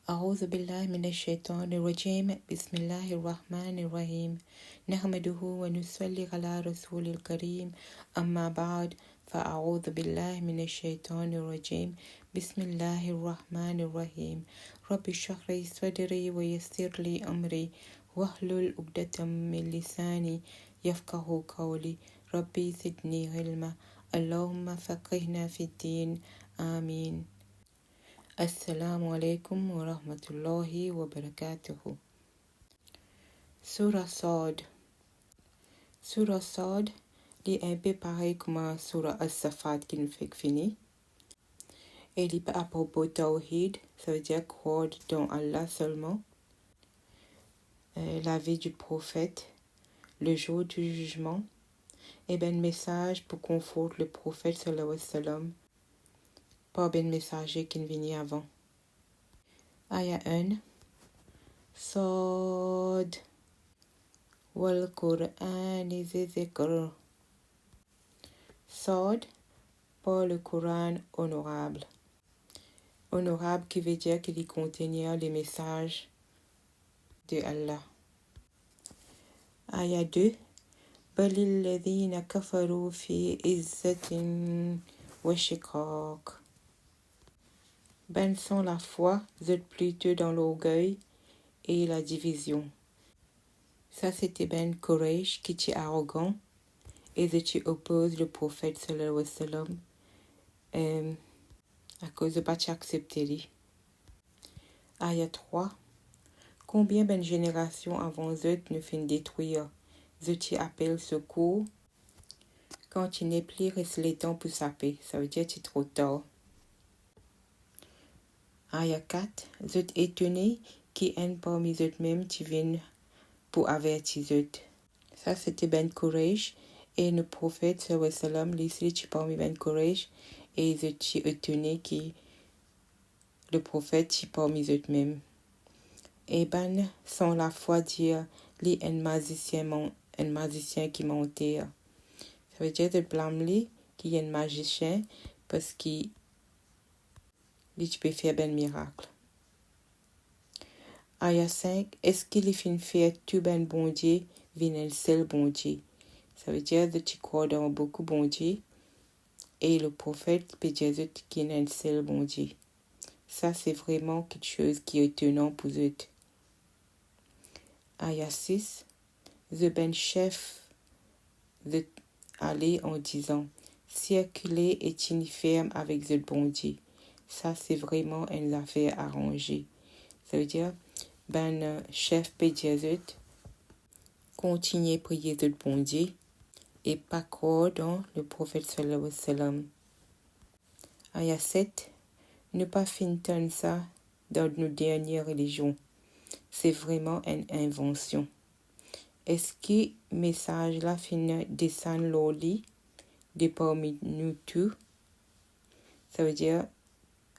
أعوذ بالله من الشيطان الرجيم بسم الله الرحمن الرحيم نحمده ونصلي على رسول الكريم أما بعد فأعوذ بالله من الشيطان الرجيم بسم الله الرحمن الرحيم رب اشرح لي صدري ويسر لي أمري واحلل عقدة من لساني يفقه قولي ربي زدني علما اللهم فقهنا في الدين آمين. Assalamu alaikum wa rahmatullahi wa barakatuhu. Surah Sad. Surah Sad est un peu pareil comme Surah As-Safat qui nous fait finir. Elle est à propos Tawhid, ça veut dire croire dans Allah seulement. La vie du prophète, le jour du jugement, et ben message pour conforter le prophète sallallahu alayhi wa sallam. Pas ben messager qui venait avant. Aya 1. Sad wal Qur'an zi zikr. Sad par le Coran honorable. Honorable qui veut dire qu'il contenait les messages de Allah. Aya 2. Balil ladhina kafaru fi izzatin wa shiqaq. Ben sans la foi, vous êtes plutôt dans l'orgueil et la division. Ça, c'était Ben Quraysh qui est arrogant et qui oppose le prophète sallallahu alayhi wa sallam à cause de ne pas accepter lui. Aya 3. Combien de générations avant eux nous fin détruire, qui appellent secours quand il n'est plus resté le temps pour saper. Ça veut dire que c'est trop tard. Aya 4. Vous êtes étonnés qui aiment parmi eux-mêmes qui viennent pour avertir eux. Ça, c'était Ben Quraysh et le prophète sallallahu alayhi wa sallam, les qui parmi Ben Quraysh et ils étaient étonnés qui le prophète qui parmi eux-mêmes. Et ben, sans la foi dire, les un magicien qui mentait. Ça veut dire de blâmer qui est un magicien parce qu'il peut faire ben miracle. Aya 5. Est-ce qu'il est fait tout ben bon Dieu, vient un seul bon Dieu. Ça veut dire que tu crois dans beaucoup bon Dieu et le prophète peut dire qu'il est un seul bon Dieu. Ça, c'est vraiment quelque chose qui est étonnant pour eux. Aya 6. The ben chef de aller en disant circuler et ferme avec le bon Dieu. Ça, c'est vraiment une affaire arrangée. Ça veut dire ben chef peut dire continuer à prier le bon Dieu et pas croire dans le prophète sallallahu alayhi wa sallam. Aya 7. Ne pas finir ça dans nos dernières religions. C'est vraiment une invention. Est-ce que le message là finit descendre l'oli de parmi nous tous? Ça veut dire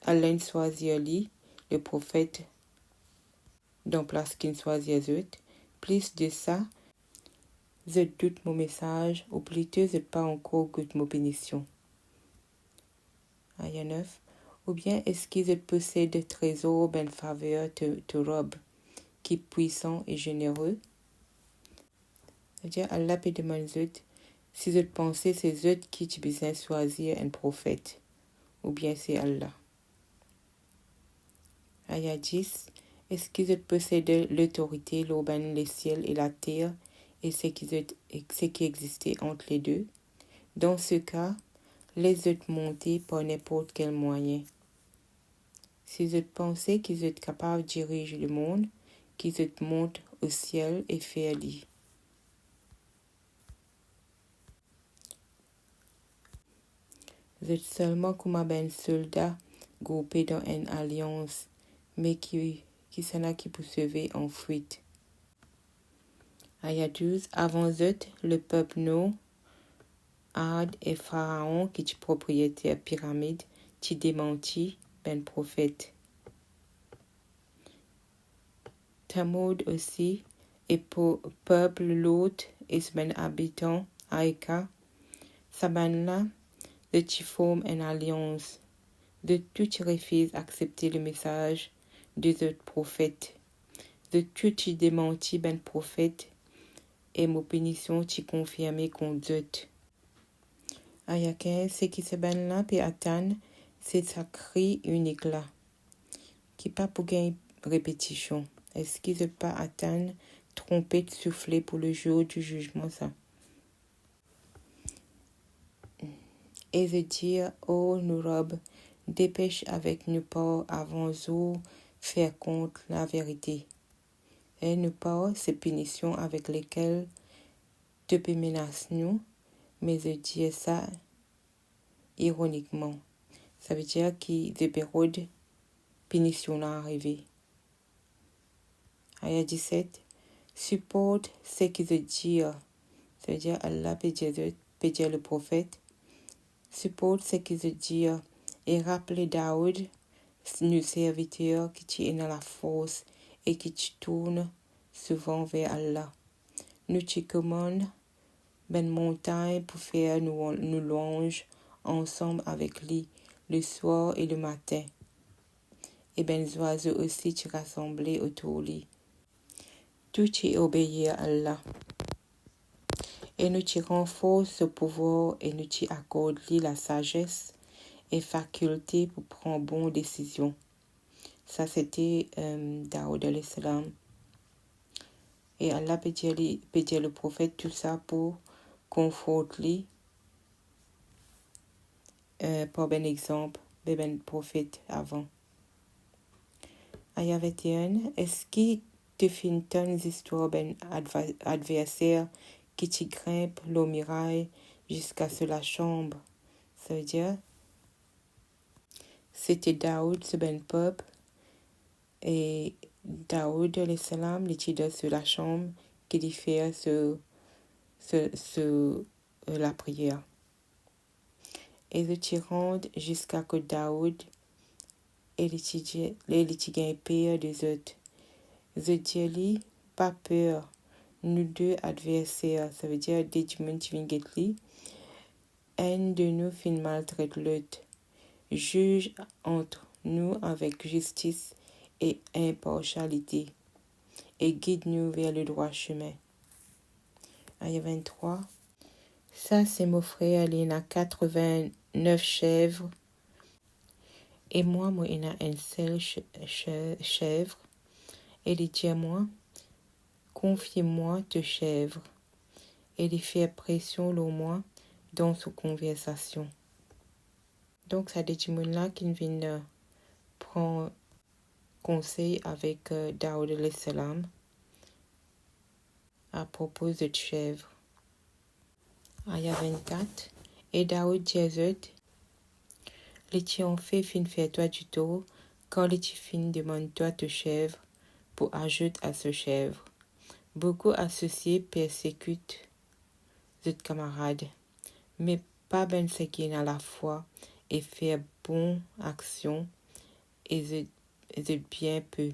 Allah choisir lui, le prophète, dans place qu'il choisit eux. Plus de ça, je doute mon message, ou plutôt je pas encore goûte mon bénédiction. Aya 9. Ou bien est-ce qu'ils possèdent des trésors ben faveur te robe, qui est puissant et généreux? C'est-à-dire Allah peut demander si vous pensez c'est eux qui ont besoin de choisir un prophète, ou bien c'est Allah. Aya 10. Est-ce qu'ils possèdent l'autorité, l'urbain, les ciels et la terre, et ce qui existait entre les deux? Dans ce cas, les autres monter par n'importe quel moyen. Si vous pensez qu'ils sont capables de diriger le monde, qu'ils montent au ciel et faire lit. Vous êtes seulement comme un soldat groupé dans une alliance, mais qui s'en a qui peut sauver en fuite. Aya 12. Avant eux, le peuple Noé, Ad et Pharaon, qui est propriétaire pyramide, qui démentit ben prophète. Tamoud aussi, et pour peuple l'autre, et ben habitant, Aïka, Sabanla, de qui forment une alliance. De tout refuse accepter le message des autres prophètes. De tout tu démenti ben prophète et mon pénition tu confirmé contre eux. Aya 15, c'est qui se ben là puis attendre, c'est ça cri unique là. Qui pas pour gagner répétition. Est-ce qu'ils ne pas attendre, trompette souffler pour le jour du jugement ça. Et de dire, oh nous robes, dépêche avec nous pas avant jour faire contre la vérité. Et nous pas ces punitions avec lesquelles te peux menacer nous, mais de dire ça ironiquement. Ça veut dire qu'il de période punition là arrivé. Aya 17, supporte ce qui veut dire. Ça veut dire Allah peut dire le prophète. Supporte ce qui veut dire. Et rappelez Daoud, nos serviteurs qui tient dans la force et qui tourne souvent vers Allah. Nous te commandons ben montagne pour faire nous louanges ensemble avec lui le soir et le matin. Et ben oiseaux aussi te rassembler autour de lui. Tout est obéir à Allah. Et nous te renforce ce pouvoir et nous te accorde la sagesse et faculté pour prendre bonnes décisions. Ça, c'était Daoud alayhi salam. Et Allah peut dire le prophète tout ça pour conforter par un exemple, ben prophète avant. Aya 21, est-ce qu'il te fait tant d'histoires ben adversaire qui te grimpe l'eau miraille jusqu'à sur la chambre? Ça veut dire, c'était Daoud, ce ben peuple, et Daoud, alayhi salam, il était sur la chambre qui lui fait la prière. Et je te rends jusqu'à que Daoud et les gagne peur des autres. Je dis pas peur. Nous deux adversaires, ça veut dire des gens qui viennent guetter. Un de nous fait maltraite l'autre. Juge entre nous avec justice et impartialité. Et guide-nous vers le droit chemin. Aya 23. Ça, c'est mon frère, il a 89 chèvres. Et moi, il a une seule chèvre. Et il dit à moi, confie-moi tes chèvres. Et il fait pression sur moi dans sa conversation. Donc, ça dit là qui vient prendre conseil avec Daoud alayhi salam à propos de chèvres. Aya 24. Et Daoud dit aux autres, les qui ont fait fin faire toi du tour, quand les qui fin demande-toi tes chèvres pour ajouter à ce chèvre. Beaucoup associés persécutent leurs camarades, mais pas ben ce qui est à la foi et faire bonne action et bien peu.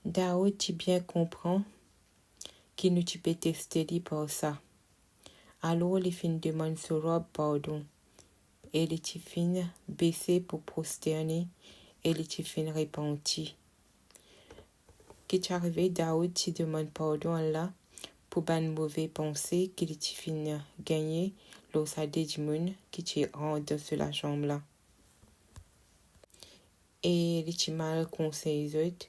Daoud tu bien comprend qu'il nous tu peux tester par ça. Alors les fins demandent sur robe pardon. Et les tifines baissées pour prosterner et les tifines repentis. Qu'est arrivé, Daoud tu demande pardon à Allah pour ban mauvais pensée qu'il tifine gagné lorsqu'il a des moun qui tu rentre sur la chambre là. Et les mal conseillé autres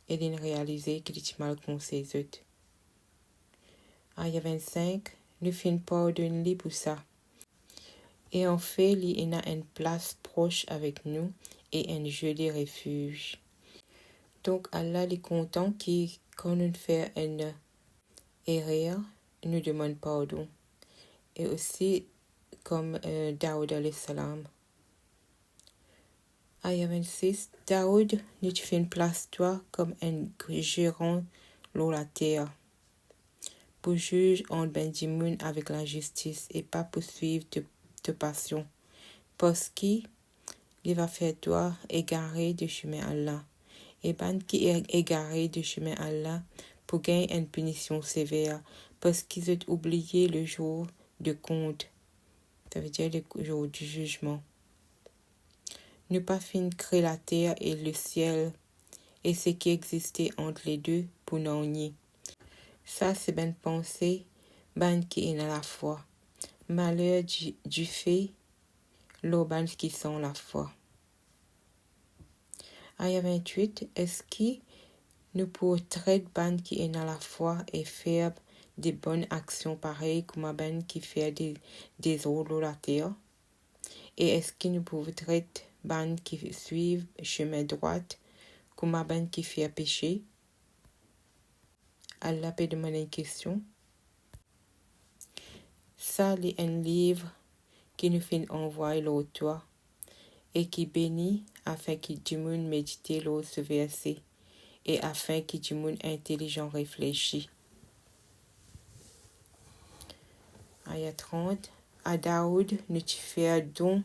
et il réalisé qu'il mal conseillé autres. Aya 25, nous fin pardonner pour ça. Et en fait, il y a une place proche avec nous et un joli refuge. Donc, Allah est content quand nous fait une erreur, nous demande pardon. Et aussi, comme Daoud alayhi salam. Aya 26, Daoud nous fait une place toi comme un gérant sur la terre. Pour juger en Benjamin avec la justice et pas poursuivre de passion. Parce qu'il va faire toi égarer du chemin Allah. Et ben qui est égaré du chemin Allah pour gagner une punition sévère parce qu'ils ont oublié le jour de compte. Ça veut dire le jour du jugement. Nous pas fin créer la terre et le ciel et ce qui existait entre les deux pour nous nier. Ça, c'est ben pensée, ben qui est dans la foi. Malheur du fait, l'auban qui sont la foi. Aya 28, est-ce que nous pouvons traiter ban qui est dans la foi et faire des bonnes actions pareilles comme un ban qui fait des rôles la terre? Et est-ce que nous pouvons traiter ban qui suivent chemin droit comme un ban qui fait péché? Allah peut demander une question. Ça, c'est un livre qui nous fait envoyer l'auteur et qui bénit afin que du monde médite l'autre verset et afin que du monde intelligent réfléchit. Ayat 30. À Daoud, nous tu fais don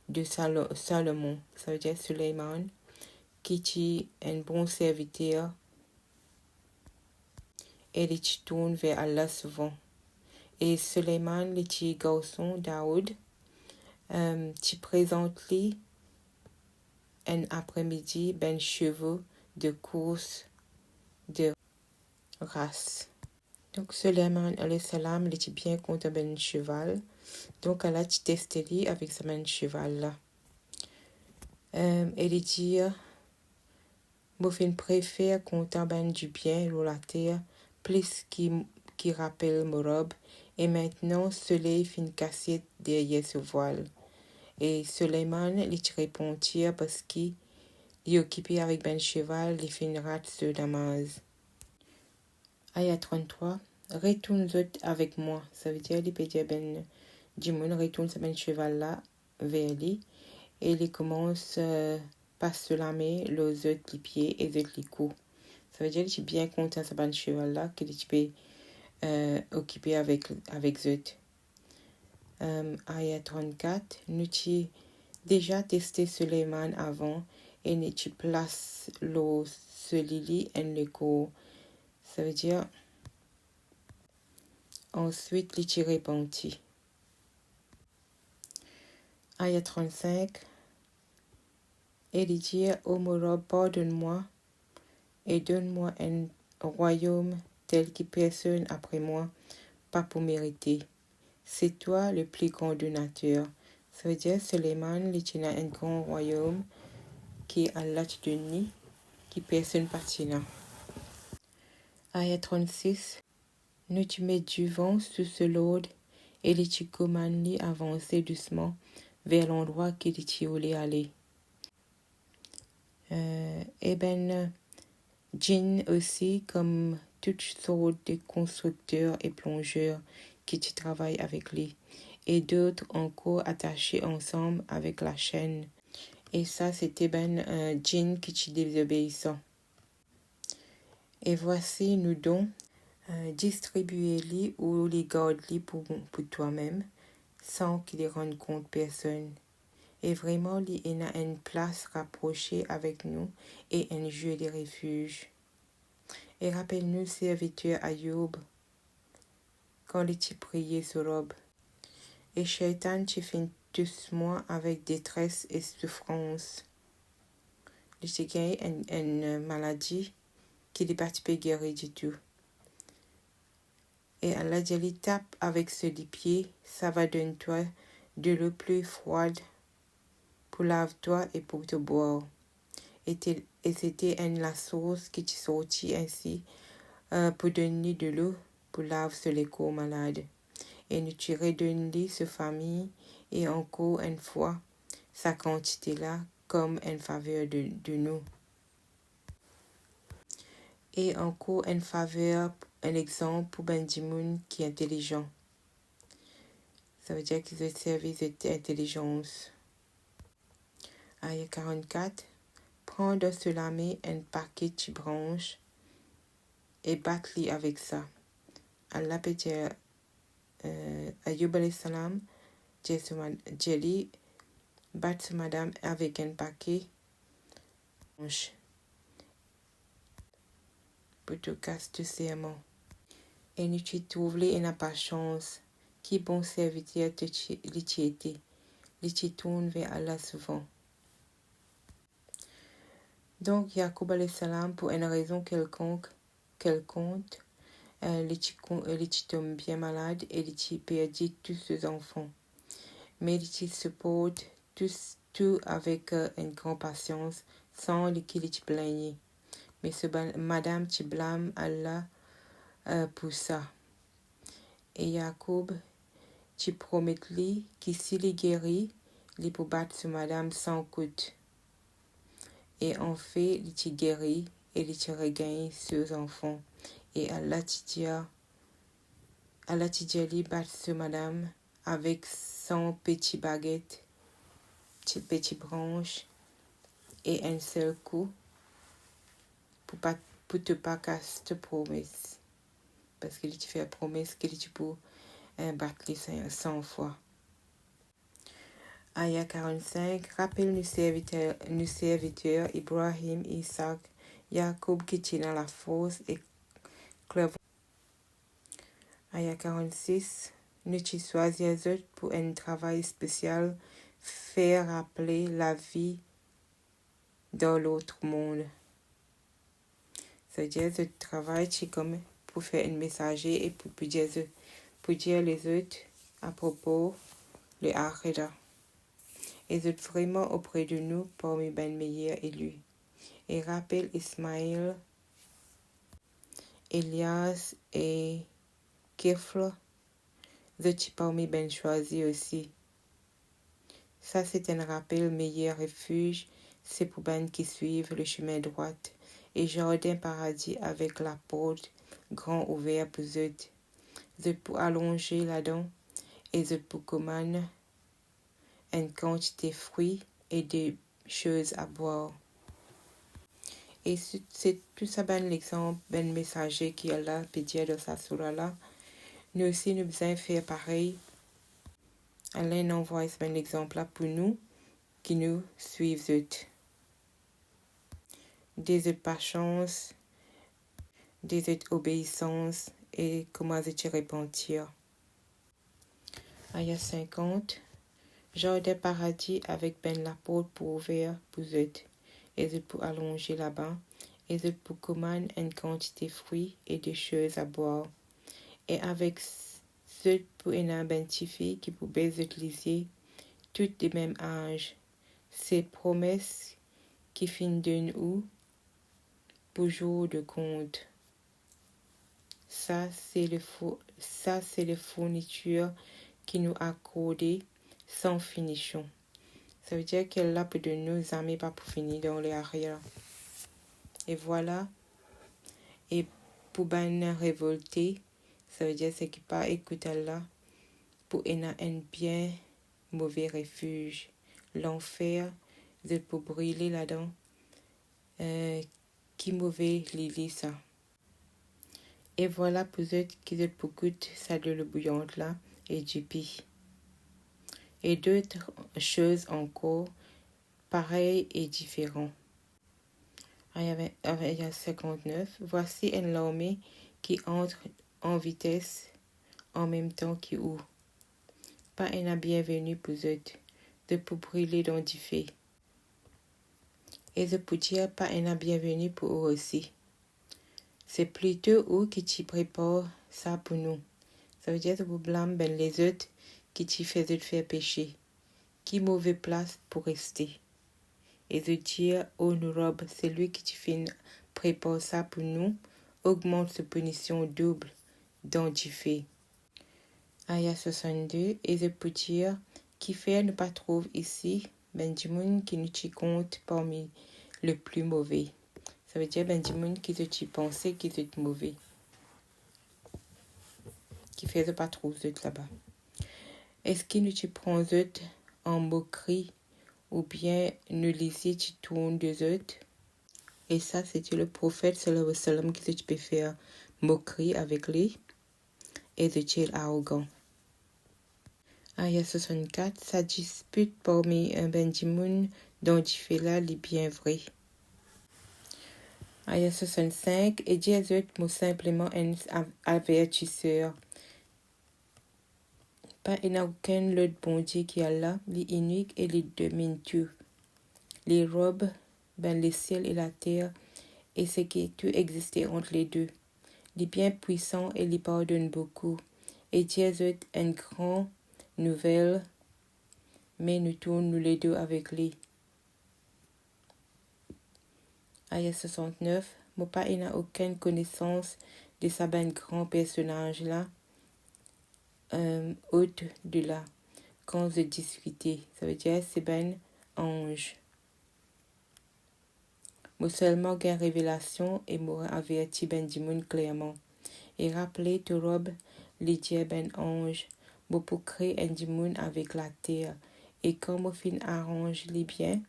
de Salomon, ça veut dire Suleiman, qui est un bon serviteur et qui tourne vers Allah souvent. Et Suleiman, le petit garçon Daoud, tu présentes lui un après-midi ben chevaux de course de race. Donc Suleiman alayhi salam, il était bien content ben cheval. Donc Allah tu testé lui avec ce ben cheval là. Il dit moi fin préfère content ben du bien sur la terre plus qui rappelle mon robe et maintenant soleil fin cassé derrière ce voile. Et Suleiman il répond parce qu'il est occupé avec ben cheval, il fin rate ce namaz. Ayat 33. Retourne avec moi. Ça veut dire, il peut dire ben, Jimon retourne ce ben cheval là vers lui et il commence passe la main, les pieds et les coups. Ça veut dire, il est bien content ce ben cheval là qu'il peut occupé avec eux. Ayat 34. Nous avons déjà testé Suleiman avant et nous place le celui en le corps. Ça veut dire ensuite il repentit. Ayat 35. Et il dit, ô mon robe, pardonne-moi et donne-moi un royaume tel que personne après moi, pas pour mériter. C'est toi le plus grand donateur. Ça veut dire, Suleiman, il a un grand royaume qui Allah te donne, qui personne partina. Ayat 36. Nous tu mets du vent sous ce lot et les tu commandes avancer doucement vers l'endroit qu'il t'y voulait aller. Et ben, Jin aussi, comme toutes sortes de constructeurs et plongeurs qui travaillent avec lui, et d'autres encore attachés ensemble avec la chaîne. Et ça, c'était ben Jin qui est désobéissant. Et voici nous donc distribuez-les ou les garde-les pour toi-même, sans qu'il les rende compte personne. Et vraiment, il y a une place rapprochée avec nous et un lieu de refuge. Et rappelle-nous, serviteur Ayoub, quand il priait sur robe. Et Shaitan tu fait doucement avec détresse et souffrance. Il a gagné une maladie qui n'est pas guérie du tout. Et Allah dit, tape avec ce pied, ça va donner toi de l'eau plus froide pour lave-toi et pour te boire. Et c'était la source qui te sortit ainsi pour donner de l'eau pour laver sur les corps malades. Et nous tirer d'un lit sa famille et encore une fois sa quantité là comme une faveur de nous. Et encore une faveur, un exemple pour Benjamin qui est intelligent. Ça veut dire qu'ils ont servi cette intelligence. Ayat 44. Prends de cela un paquet de branches et batte-les avec ça. Allah peut dire Ayyub alayhi salam, Jelly, bat madame avec un paquet de branches pour te casser tout serment. Et nous tu trouves et n'a pas chance. Qui bon serviteur te l'étiété. Les tourne vers Allah souvent. Donc, Jacob alayhi salam, pour une raison quelconque, il est tombé bien malade et il a perdu tous ses enfants. Mais il supporte tout avec une grande patience, sans qu'il plaigne. Mais madame tu blâme Allah pour ça. Et Jacob, tu promets lui que s'il est guéri, il peut battre ce madame sans coûte. Et en fait, il est guéri et il regagne ses enfants. Et Allah lui battre ce madame avec son petit baguette, petite branche et un seul coup pour te pas casser ta promesse. Parce qu'il te fait la promesse qu'il te peut battre les 100 fois. Aya 45, rappelle nos serviteurs Ibrahim, Isaac, Jacob qui étaient dans la fosse et clairvoyant. Aya 46, nous tu choisis autres pour un travail spécial, faire rappeler la vie dans l'autre monde. C'est-à-dire, ce travail, c'est comme pour faire un messager et pour dire les autres à propos de l'Akhira. Et c'est vraiment auprès de nous parmi les meilleurs élus. Et rappelle Ismaël, Elias et Kifl, c'est parmi les choisis aussi. Ça, c'est un rappel meilleur refuge, c'est pour les qui suivent le chemin droit. Et jardin paradis avec la porte grand ouverte pour eux. Je peux allonger là-dedans et je peux commander une quantité de fruits et de choses à boire. Et c'est tout ça, ben l'exemple, ben messager qui est là, peut dire de sa sourate là. Nous aussi, nous besoin faire pareil. Allah envoie ben l'exemple là pour nous, qui nous suivent. Des autres patience, des autres obéissance et comment se repentir. Aya 50. Jardin paradis avec ben la porte pour ouvrir pour eux. Et je peux allonger là-bas. Et je peux commander une quantité de fruits et de choses à boire. Et avec ceux pour une identifier qui pouvaient utiliser toutes du même âge. Ces promesses qui finissent d'une ou pour jour de compte. Ça, c'est les fournitures qui nous accordées sans finition. Ça veut dire qu'elle est là pour de nous amis, pas pour finir dans les arrières. Et voilà. Et pour ben révolter, ça veut dire c'est qui pas écouter là pour un bien mauvais refuge. L'enfer, c'est pour brûler là-dedans. Qui mauvais lili ça. Et voilà pour eux qui ont beaucoup de ça de l'eau bouillante là et du pis. Et d'autres choses encore pareilles et différentes. Il y a 59. Voici une armée qui entre en vitesse en même temps qui ouvre. Pas un bienvenue pour eux, de pour brûler dans du feu. Et de pour dire pas un bienvenue pour eux aussi. C'est plutôt eux qui t'y préparent ça pour nous. Ça veut dire que vous blâmez ben les autres qui t'y faisaient faire pécher. Qui mauvaise place pour rester. Et de dire, oh nous robe, c'est lui qui t'y fait prépare ça pour nous, augmente sa punition double dans du fait. Aya 62, et de pour dire, qui fait ne pas trouve ici, ben du monde qui nous t'y compte parmi le plus mauvais. Ça veut dire ben du monde qui te pensait qui est mauvais. Qui fait pas trop là-bas. Est-ce qu'il nous t'y prend en moquerie ou bien nous laisser tu tournes des autres? Et ça, c'était le prophète sallallahu alayhi wa sallam qui peut faire moquerie avec lui et de dire arrogant. Aya 64, ça dispute parmi un Benjamin dont il fait là les bien vrai. Aya 65, et Jésus est simplement un avertisseur. Pas il n'y a aucun autre bon Dieu qui est là, les unique et les domine tout. Les robes ben le ciel et la terre, et ce qui tout existait entre les deux. Il est bien puissant et il pardonne beaucoup. Et Jésus est une grande nouvelle, mais nous tournons les deux avec lui. Aya 69. Mon père n'a aucune connaissance de ce ben grand personnage-là, autre de là, quand je discutais. Ça veut dire c'est ben ange. Moi seulement gain révélation et m'aurait averti ben du monde clairement. Et rappelé tout robe, les dieux ben ange, moi pour créer un du monde avec la terre. Et quand moi fin arrange les biens,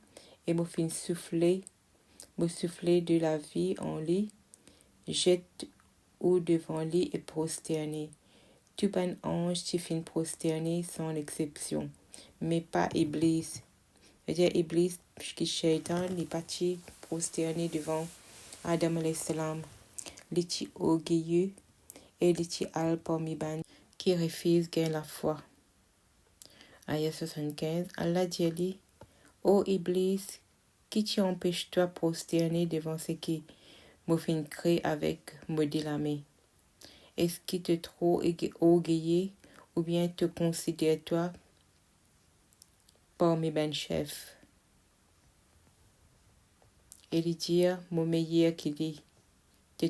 et moi fin souffler de la vie en lui, jette ou devant lui et prosterné. Tout ben ange qui fin prosterné sans exception, mais pas Iblis. C'est-à-dire Iblis, qui Shaitan, n'est pas prosterné devant Adam alayhi salam. L'iti orgueilleux et l'iti al parmi ban qui refuse gain la foi. Ayah 75. Allah dit, ô Iblis, qui t'empêche toi prosterner devant ce qui me fin créer avec modèle à main? Est-ce qui te trop orgueilleux ou bien te considère toi parmi ben chef? Et lui dire, mon meilleur qui dit, te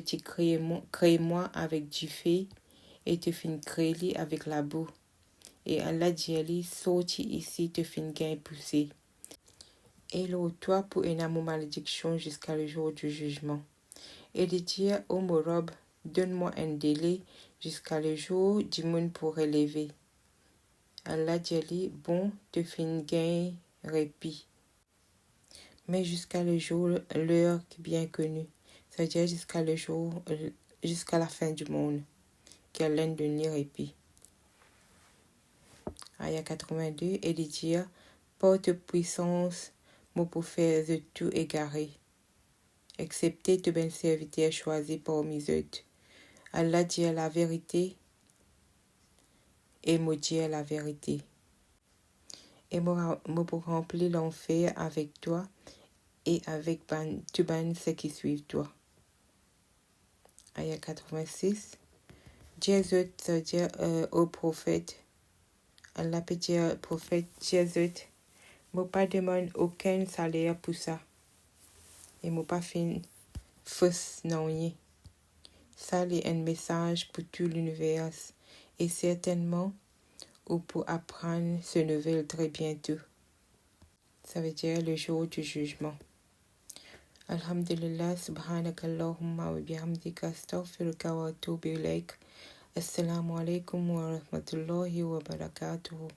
crée-moi avec du feu et te fin créer avec la boue. Et Allah dit, sorti ici, te fin gain poussé. Et toi pour une amour malédiction jusqu'à le jour du jugement. Et lui dire, ô mon robe, donne-moi un délai jusqu'à le jour du monde pour relever. Allah dit, bon, te fin gain répit. Mais jusqu'à le jour, l'heure bien connue, c'est-à-dire jusqu'à la fin du monde, qu'elle l'aide de ni répit. Aya 82, et dit dire, porte puissance, moi pour faire de tout égaré, excepté de ben serviteur choisi parmi eux. Allah dit la vérité, et moi dire la vérité. Et moi pour remplir l'enfer avec toi, et avec tout ben ceux qui suivent toi. Aya 86. Jésus, c'est-à-dire au prophète, Allah peut dire prophète Jésus, moi pas demande aucun salaire pour ça. Et moi pas fin fausse non. Ça est un message pour tout l'univers et certainement ou pour apprendre ce nouvel très bientôt. Ça veut dire le jour du jugement. Alhamdulillah, subhanakallahumma wa bihamdika astaghfiruka wa atubu ilaik. Assalamu alaikum wa rahmatullahi wa barakatuhu.